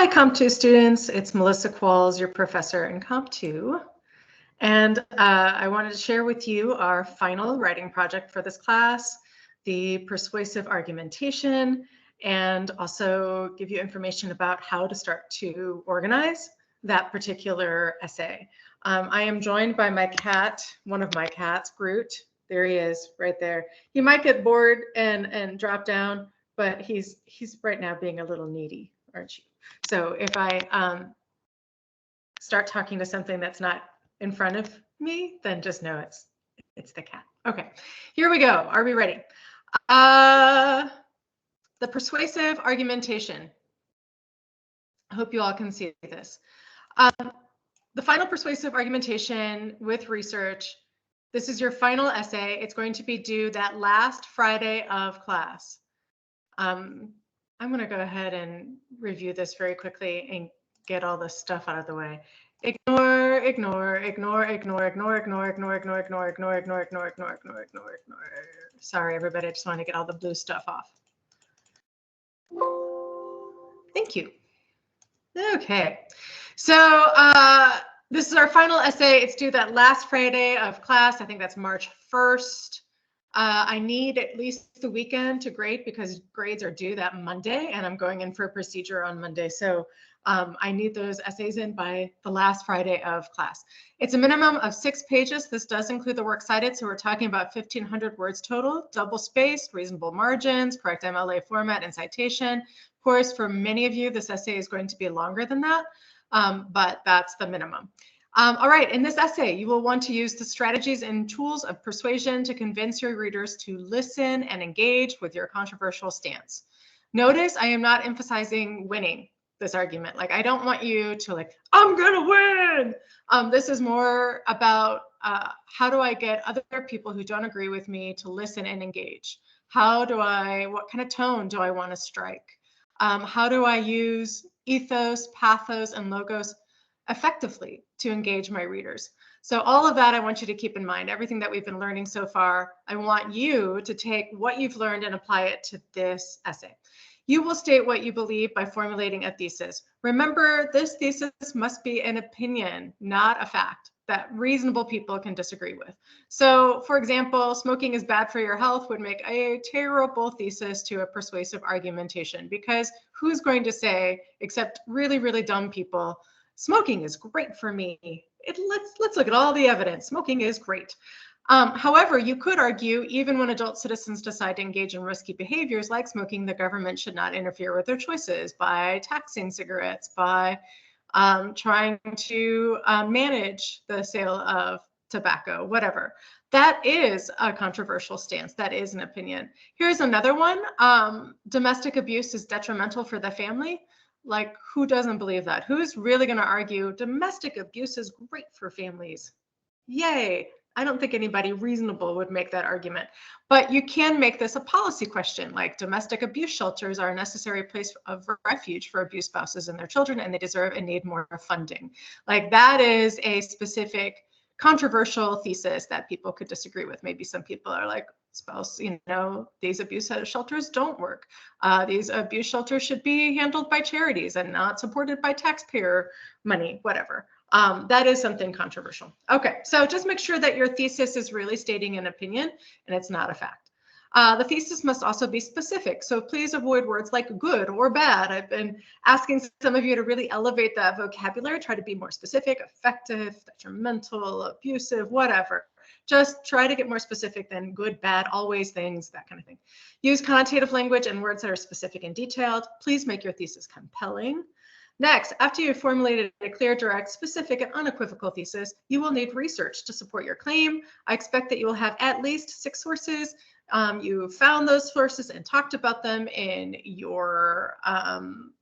Hi, Comp2 students. It's Melissa Qualls, your professor in Comp2. And I wanted to share with you our final writing project for this class, the persuasive argumentation, and also give you information about how to start to organize that particular essay. I am joined by my cat, one of my cats, Groot. There he is, right there. He might get bored and drop down, but he's right now being a little needy, aren't you? So if I start talking to something that's not in front of me, then just know it's the cat. Okay, here we go. Are we ready? The persuasive argumentation. I hope you all can see this. The final persuasive argumentation with research. This is your final essay. It's going to be due that last Friday of class. I'm going to go ahead and review this very quickly and get all this stuff out of the way. Ignore. Sorry, everybody. I just want to get all the blue stuff off. Thank you. Okay. So this is our final essay. It's due that last Friday of class. I think that's March 1st. I need at least the weekend to grade because grades are due that Monday, and I'm going in for a procedure on Monday. So I need those essays in by the last Friday of class. It's a minimum of 6 pages. This does include the works cited, so we're talking about 1,500 words total, double-spaced, reasonable margins, correct MLA format, and citation. Of course, for many of you, this essay is going to be longer than that, but that's the minimum. All right, in this essay, you will want to use the strategies and tools of persuasion to convince your readers to listen and engage with your controversial stance. Notice I am not emphasizing winning this argument. Like, I don't want you to like, I'm gonna win. This is more about how do I get other people who don't agree with me to listen and engage? What kind of tone do I want to strike? How do I use ethos, pathos, and logos effectively to engage my readers? So all of that I want you to keep in mind. Everything that we've been learning so far, I want you to take what you've learned and apply it to this essay. You will state what you believe by formulating a thesis. Remember, this thesis must be an opinion, not a fact that reasonable people can disagree with. So, for example, smoking is bad for your health would make a terrible thesis to a persuasive argumentation, because who's going to say, except really, really dumb people, smoking is great for me? Let's look at all the evidence. Smoking is great. However, you could argue, even when adult citizens decide to engage in risky behaviors like smoking, the government should not interfere with their choices by taxing cigarettes, by trying to manage the sale of tobacco, whatever. That is a controversial stance. That is an opinion. Here's another one. Domestic abuse is detrimental for the family. Like, who doesn't believe that? Who's really going to argue domestic abuse is great for families? Yay. I don't think anybody reasonable would make that argument. But you can make this a policy question, like domestic abuse shelters are a necessary place of refuge for abused spouses and their children, and they deserve and need more funding. Like, that is a specific controversial thesis that people could disagree with. Maybe some people are like, spouse, these abuse shelters don't work. These abuse shelters should be handled by charities and not supported by taxpayer money, whatever. That is something controversial. Okay, so just make sure that your thesis is really stating an opinion and it's not a fact. The thesis must also be specific, so please avoid words like good or bad. I've been asking some of you to really elevate that vocabulary, try to be more specific, effective, detrimental, abusive, whatever. Just try to get more specific than good, bad, always, things, that kind of thing. Use connotative language and words that are specific and detailed. Please make your thesis compelling. Next, after you've formulated a clear, direct, specific, and unequivocal thesis, you will need research to support your claim. I expect that you will have at least 6 sources. You found those sources and talked about them in your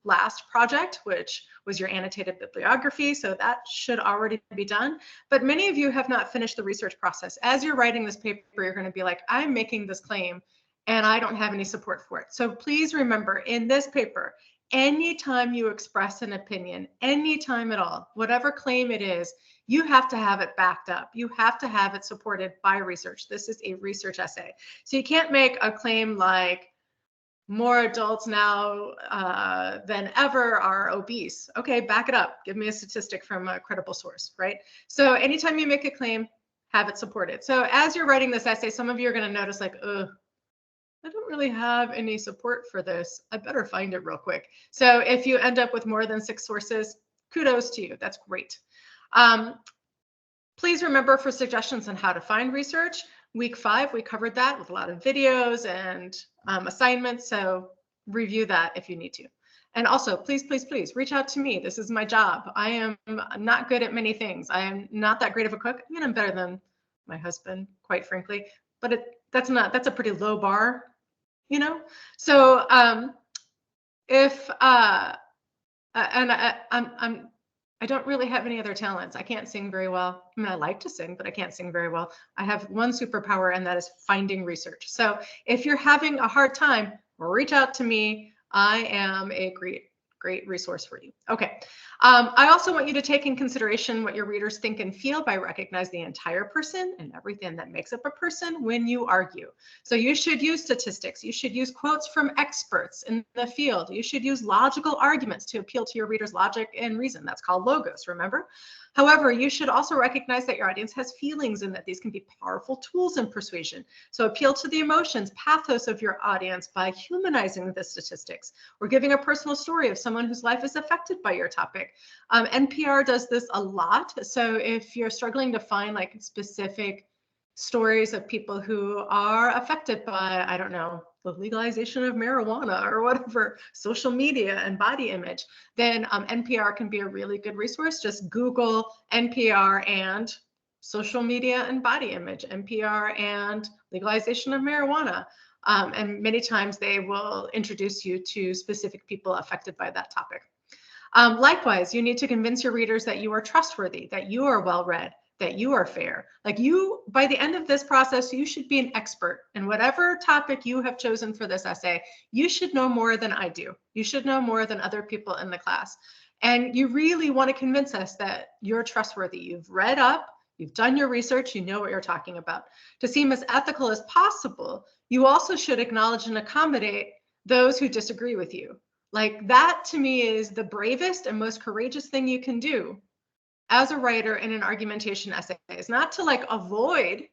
last project, which was your annotated bibliography, so that should already be done. But many of you have not finished the research process. As you're writing this paper, you're going to be like, I'm making this claim, and I don't have any support for it. So please remember, in this paper, anytime you express an opinion, anytime at all, whatever claim it is, you have to have it backed up. You have to have it supported by research. This is a research essay. So you can't make a claim like, more adults now than ever are obese. Okay, back it up. Give me a statistic from a credible source, right? So anytime you make a claim, have it supported. So as you're writing this essay, some of you are going to notice like, ugh, I don't really have any support for this. I better find it real quick. So if you end up with more than 6 sources, kudos to you. That's great. Please remember for suggestions on how to find research. Week 5, we covered that with a lot of videos and assignments. So review that if you need to. And also, please, please, please reach out to me. This is my job. I am not good at many things. I am not that great of a cook. I mean, I'm better than my husband, quite frankly. But that's a pretty low bar, you know? So I don't really have any other talents. I can't sing very well. I mean, I like to sing, but I can't sing very well. I have one superpower, and that is finding research. So if you're having a hard time, reach out to me. I am a great resource for you. Okay. I also want you to take in consideration what your readers think and feel by recognizing the entire person and everything that makes up a person when you argue. So you should use statistics. You should use quotes from experts in the field. You should use logical arguments to appeal to your readers' logic and reason. That's called logos, remember? However, you should also recognize that your audience has feelings and that these can be powerful tools in persuasion. So appeal to the emotions, pathos of your audience by humanizing the statistics or giving a personal story of someone whose life is affected by your topic. NPR does this a lot. So if you're struggling to find like specific stories of people who are affected by, I don't know, the legalization of marijuana or whatever, social media and body image, then NPR can be a really good resource. Just Google NPR and social media and body image, NPR and legalization of marijuana. And many times they will introduce you to specific people affected by that topic. Likewise, you need to convince your readers that you are trustworthy, that you are well-read, that you are fair. Like you, by the end of this process, you should be an expert in whatever topic you have chosen for this essay. You should know more than I do. You should know more than other people in the class. And you really want to convince us that you're trustworthy. You've read up, you've done your research, you know what you're talking about. To seem as ethical as possible, you also should acknowledge and accommodate those who disagree with you. Like that to me is the bravest and most courageous thing you can do as a writer in an argumentation essay, is not to like avoid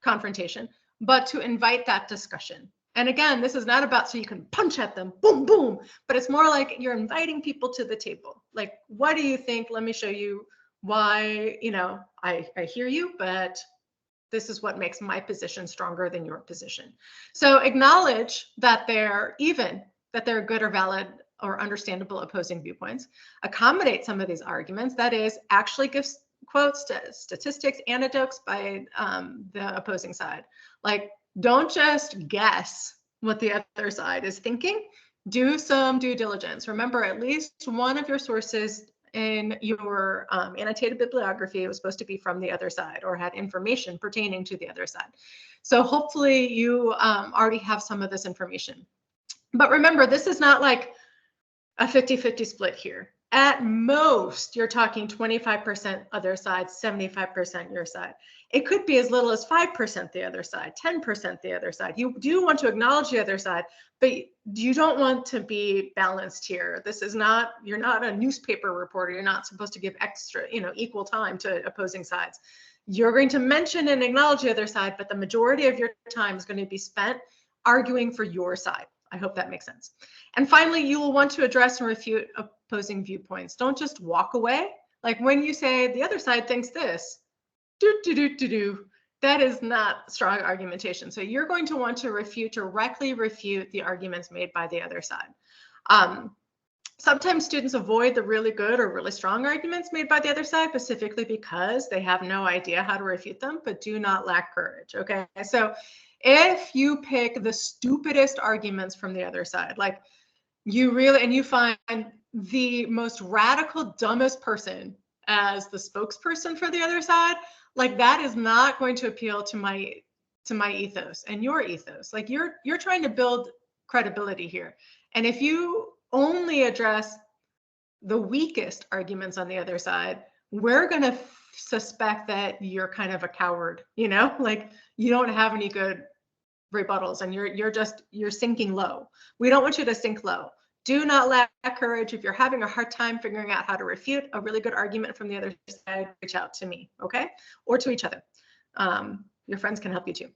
confrontation, but to invite that discussion. And again, this is not about so you can punch at them, boom, boom, but it's more like you're inviting people to the table. Like, what do you think? Let me show you why, you know, I hear you, but this is what makes my position stronger than your position. So acknowledge that they're good or valid or understandable opposing viewpoints, accommodate some of these arguments, that is, actually give quotes, statistics, anecdotes by the opposing side. Like, don't just guess what the other side is thinking. Do some due diligence. Remember, at least one of your sources in your annotated bibliography was supposed to be from the other side or had information pertaining to the other side. So hopefully you already have some of this information. But remember, this is not like a 50-50 split here. At most, you're talking 25% other side, 75% your side. It could be as little as 5% the other side, 10% the other side. You do want to acknowledge the other side, but you don't want to be balanced here. This is not, you're not a newspaper reporter. You're not supposed to give extra, equal time to opposing sides. You're going to mention and acknowledge the other side, but the majority of your time is going to be spent arguing for your side. I hope that makes sense. And finally, you will want to address and refute opposing viewpoints. Don't just walk away. Like when you say the other side thinks this, that is not strong argumentation. So you're going to want to directly refute the arguments made by the other side. Sometimes students avoid the really good or really strong arguments made by the other side, specifically because they have no idea how to refute them, but do not lack courage, okay? So if you pick the stupidest arguments from the other side, like you find the most radical, dumbest person as the spokesperson for the other side, like that is not going to appeal to my ethos and your ethos. Like you're trying to build credibility here. And if you only address the weakest arguments on the other side, we're going to suspect that you're kind of a coward, like you don't have any good rebuttals and you're sinking low. We don't want you to sink low. Do not lack courage. If you're having a hard time figuring out how to refute a really good argument from the other side, reach out to me, okay? Or to each other. Your friends can help you too.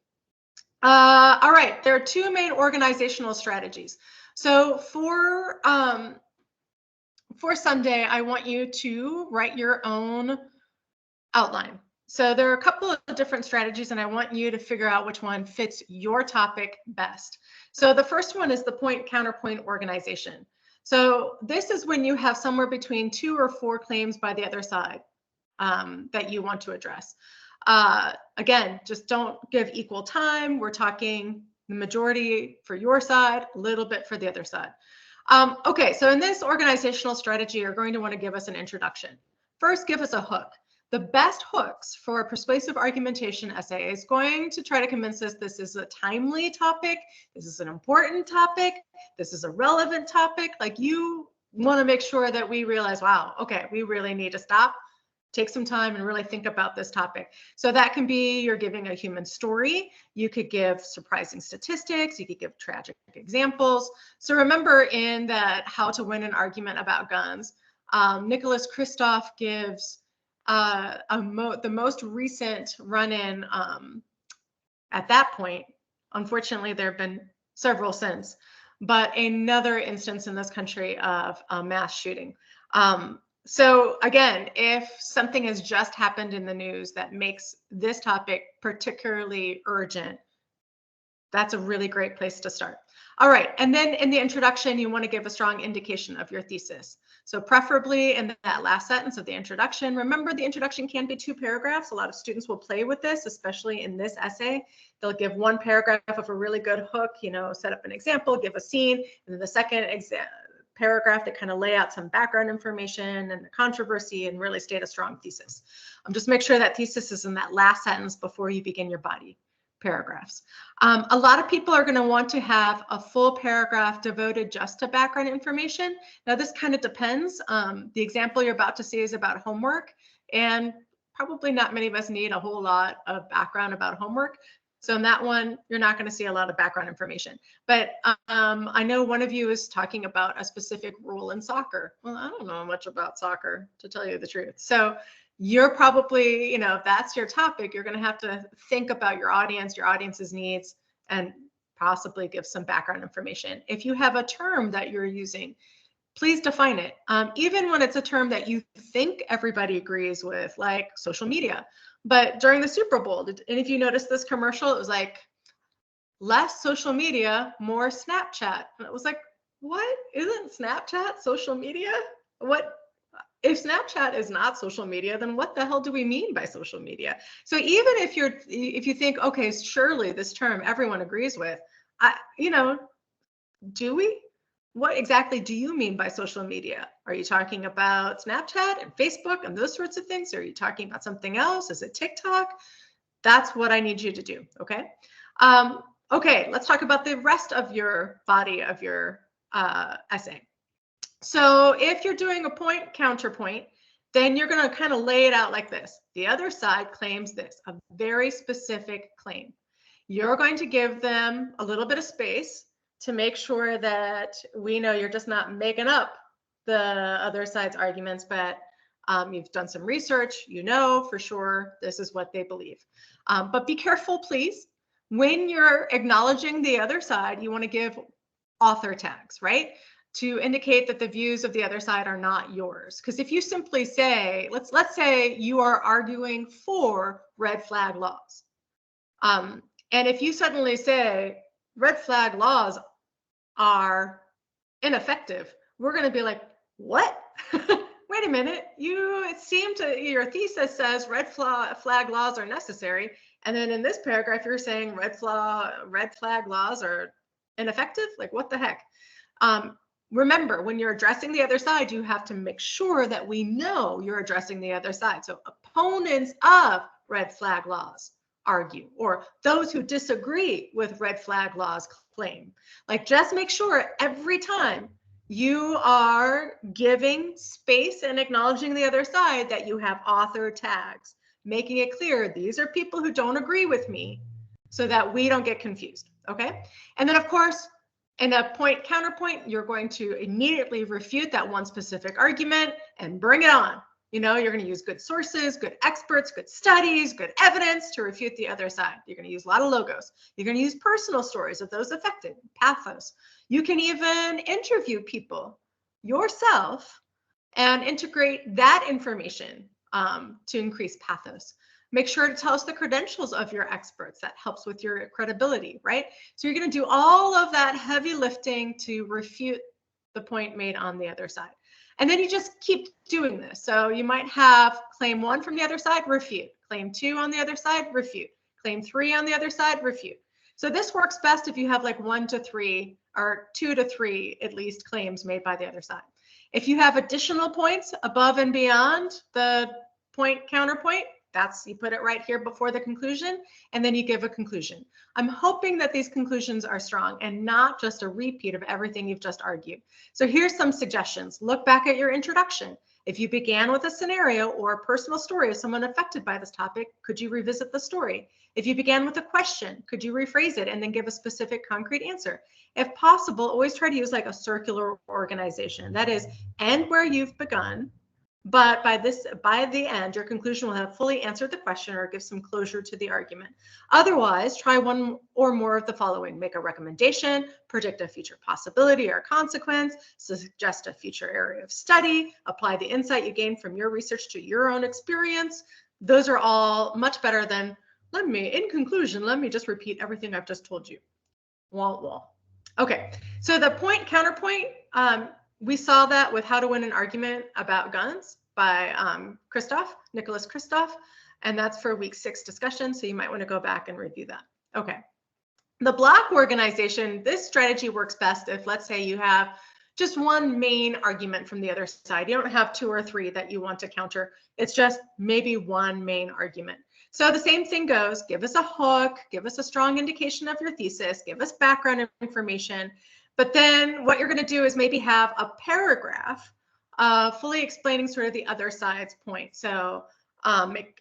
All right, there are two main organizational strategies. So for Sunday, I want you to write your own outline. So there are a couple of different strategies, and I want you to figure out which one fits your topic best. So the first one is the point-counterpoint organization. So this is when you have somewhere between 2 or 4 claims by the other side that you want to address. Again, just don't give equal time. We're talking the majority for your side, a little bit for the other side. Okay, so in this organizational strategy, you're going to want to give us an introduction. First, give us a hook. The best hooks for a persuasive argumentation essay is going to try to convince us this is a timely topic, this is an important topic, this is a relevant topic. Like, you want to make sure that we realize, wow, okay, we really need to stop, take some time and really think about this topic. So that can be you're giving a human story. You could give surprising statistics. You could give tragic examples. So remember in that How to Win an Argument About Guns, Nicholas Kristof gives the most recent run-in at that point. Unfortunately, there have been several since, but another instance in this country of a mass shooting. So again, if something has just happened in the news that makes this topic particularly urgent, that's a really great place to start. All right, and then in the introduction, you want to give a strong indication of your thesis. So preferably in that last sentence of the introduction. Remember, the introduction can be 2 paragraphs. A lot of students will play with this, especially in this essay. They'll give 1 paragraph of a really good hook, you know, set up an example, give a scene, and then the second paragraph that kind of lay out some background information and the controversy and really state a strong thesis. Just make sure that thesis is in that last sentence before you begin your body paragraphs. A lot of people are going to want to have a full paragraph devoted just to background information. Now, this kind of depends. The example you're about to see is about homework, and probably not many of us need a whole lot of background about homework. So in that one, you're not going to see a lot of background information. But I know one of you is talking about a specific rule in soccer. Well, I don't know much about soccer, to tell you the truth. So you're probably, you know, if that's your topic, you're going to have to think about your audience's needs, and possibly give some background information. If you have a term that you're using, please define it. Even when it's a term that you think everybody agrees with, like social media. But during the Super Bowl, and if you notice this commercial, it was like, less social media, more Snapchat. And it was like, what? Isn't Snapchat social media? What? If Snapchat is not social media, then what the hell do we mean by social media? So even if you think, okay, surely this term everyone agrees with, do we? What exactly do you mean by social media? Are you talking about Snapchat and Facebook and those sorts of things? Or are you talking about something else? Is it TikTok? That's what I need you to do, okay? Okay, let's talk about the rest of your body of your essay. So if you're doing a point counterpoint, then you're going to kind of lay it out like this. The other side claims this, a very specific claim. You're going to give them a little bit of space to make sure that we know you're just not making up the other side's arguments, but you've done some research, you know for sure this is what they believe. But be careful, please. When you're acknowledging the other side, you want to give author tags, right? To indicate that the views of the other side are not yours. Because if you simply say, let's say you are arguing for red flag laws. And if you suddenly say red flag laws are ineffective, we're going to be like, what? Wait a minute. Your thesis says red flag laws are necessary. And then in this paragraph, you're saying red flag laws are ineffective? Like, what the heck? Remember, when you're addressing the other side, you have to make sure that we know you're addressing the other side. So opponents of red flag laws argue, or those who disagree with red flag laws claim. Like, just make sure every time you are giving space and acknowledging the other side that you have author tags, making it clear these are people who don't agree with me, so that we don't get confused. Okay. And then of course, in a point counterpoint, you're going to immediately refute that one specific argument and bring it on. You know, you're going to use good sources, good experts, good studies, good evidence to refute the other side. You're going to use a lot of logos. You're going to use personal stories of those affected, pathos. You can even interview people yourself and integrate that information to increase pathos. Make sure to tell us the credentials of your experts. That helps with your credibility, right? So you're going to do all of that heavy lifting to refute the point made on the other side. And then you just keep doing this. So you might have claim 1 from the other side, refute. Claim 2 on the other side, refute. Claim 3 on the other side, refute. So this works best if you have like 1 to 3 or 2 to 3 at least claims made by the other side. If you have additional points above and beyond the point counterpoint, you put it right here before the conclusion, and then you give a conclusion. I'm hoping that these conclusions are strong and not just a repeat of everything you've just argued. So here's some suggestions. Look back at your introduction. If you began with a scenario or a personal story of someone affected by this topic, could you revisit the story? If you began with a question, could you rephrase it and then give a specific concrete answer? If possible, always try to use like a circular organization. That is, end where you've begun, but by the end, your conclusion will have fully answered the question or give some closure to the argument. Otherwise, try one or more of the following. Make a recommendation, predict a future possibility or consequence, suggest a future area of study, apply the insight you gained from your research to your own experience. Those are all much better than, in conclusion, let me just repeat everything I've just told you. Wah, wah. Okay, so the point counterpoint, we saw that with How to Win an Argument About Guns by Nicholas Kristof, and that's for week 6 discussion, so you might want to go back and review that. Okay, the block organization, this strategy works best if, let's say, you have just one main argument from the other side. You don't have 2 or 3 that you want to counter. It's just maybe one main argument. So the same thing goes, give us a hook, give us a strong indication of your thesis, give us background information. But then what you're going to do is maybe have a paragraph fully explaining sort of the other side's point. So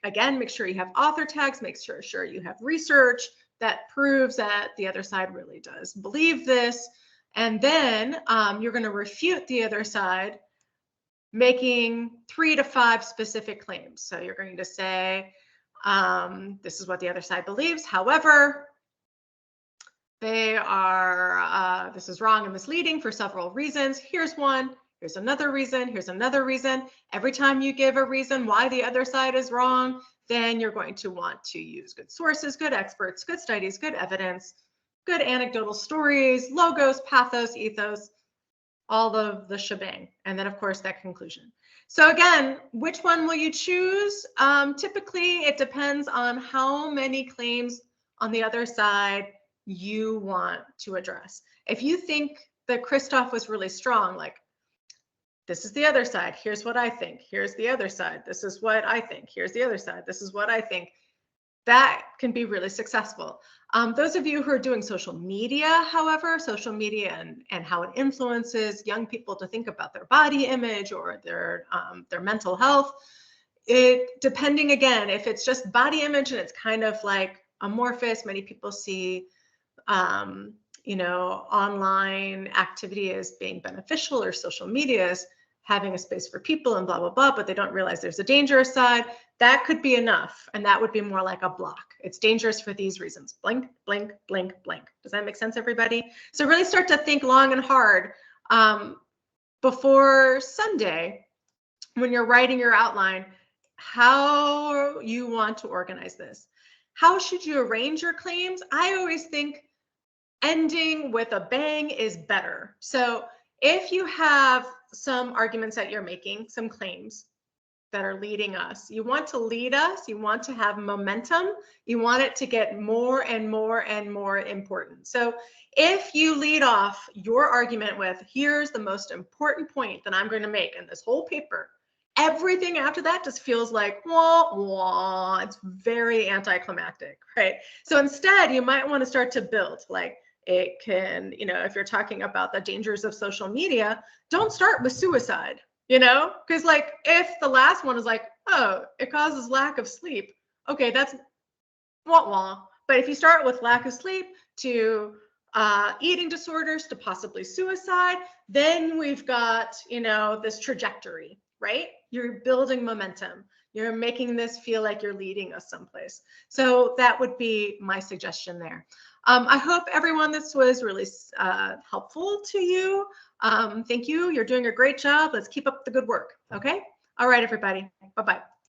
again, make sure you have author tags, make sure you have research that proves that the other side really does believe this. And then you're going to refute the other side, making 3 to 5 specific claims. So you're going to say, this is what the other side believes. However, this is wrong and misleading for several reasons. Here's one, here's another reason, here's another reason. Every time you give a reason why the other side is wrong, then you're going to want to use good sources, good experts, good studies, good evidence, good anecdotal stories, logos, pathos, ethos, all of the shebang. And then of course that conclusion. So again, which one will you choose? Typically it depends on how many claims on the other side you want to address. If you think that Kristof was really strong, like, this is the other side, here's what I think, here's the other side, this is what I think, here's the other side, this is what I think, that can be really successful. Those of you who are doing social media, however, social media and how it influences young people to think about their body image or their mental health, depending again, if it's just body image and it's kind of like amorphous, many people see online activity as being beneficial, or social media as having a space for people and blah, blah, blah, but they don't realize there's a dangerous side. That could be enough. And that would be more like a block. It's dangerous for these reasons. Blank, blank, blank, blank. Does that make sense, everybody? So really start to think long and hard before Sunday, when you're writing your outline, how you want to organize this. How should you arrange your claims? I always think ending with a bang is better. So if you have some arguments that you're making, some claims that are leading us, you want to lead us, you want to have momentum, you want it to get more and more and more important. So if you lead off your argument with, here's the most important point that I'm going to make in this whole paper, everything after that just feels like, wah, wah. It's very anticlimactic, right? So instead, you might want to start to build, like, it can, if you're talking about the dangers of social media, don't start with suicide, because like if the last one is like, oh, it causes lack of sleep. Okay, that's wah wah. But if you start with lack of sleep, to eating disorders to possibly suicide, then we've got, you know, this trajectory, right? You're building momentum. You're making this feel like you're leading us someplace. So that would be my suggestion there. I hope everyone, this was really helpful to you. Thank you. You're doing a great job. Let's keep up the good work. Okay. All right, everybody. Bye-bye.